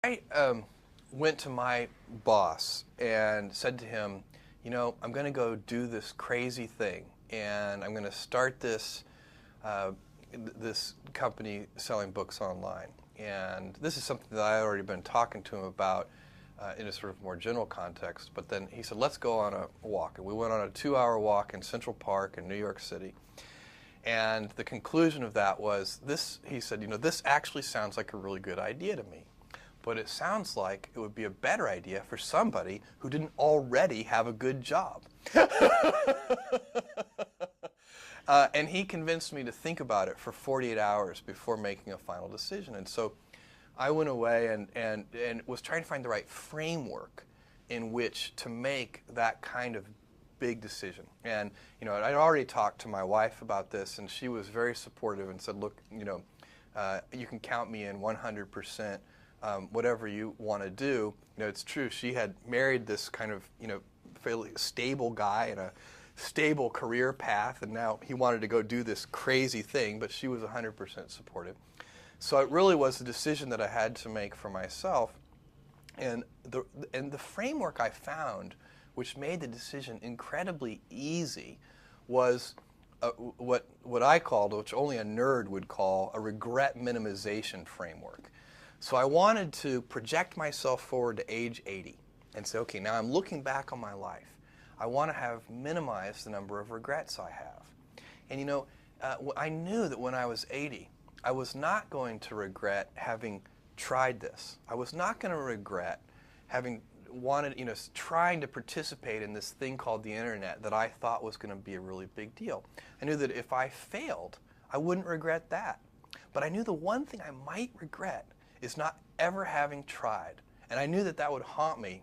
I went to my boss and said to him, I'm going to go do this crazy thing, and I'm going to start this company selling books online. And this is something that I had already been talking to him about in a sort of more general context. But then he said, let's go on a walk. And we went on a 2-hour walk in Central Park in New York City. And the conclusion of that was this. He said, this actually sounds like a really good idea to me. But it sounds like it would be a better idea for somebody who didn't already have a good job. And he convinced me to think about it for 48 hours before making a final decision. And so I went away and was trying to find the right framework in which to make that kind of big decision. And I'd already talked to my wife about this, and she was very supportive and said, look, you can count me in 100%. Whatever you want to do. It's true. She had married this kind of, fairly stable guy in a stable career path, and now he wanted to go do this crazy thing, but she was 100% supportive. So it really was a decision that I had to make for myself. And the framework I found, which made the decision incredibly easy, was what I called, which only a nerd would call, a regret minimization framework. So I wanted to project myself forward to age 80 and say, okay, now I'm looking back on my life. I want to have minimized the number of regrets I have. And I knew that when I was 80, I was not going to regret having tried this. I was not going to regret having wanted, trying to participate in this thing called the internet that I thought was going to be a really big deal. I knew that if I failed, I wouldn't regret that. But I knew the one thing I might regret is not ever having tried. And I knew that that would haunt me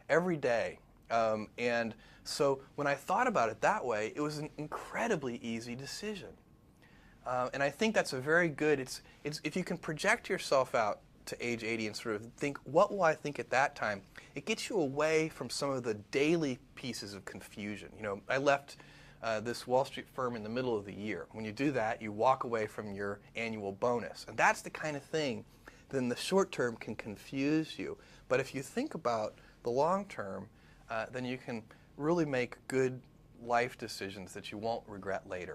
every day. And so when I thought about it that way, it was an incredibly easy decision. And I think that's a very good, it's if you can project yourself out to age 80 and sort of think, what will I think at that time? It gets you away from some of the daily pieces of confusion. I left this Wall Street firm in the middle of the year. When you do that, you walk away from your annual bonus. And that's the kind of thing that in the short term can confuse you. But if you think about the long term, then you can really make good life decisions that you won't regret later.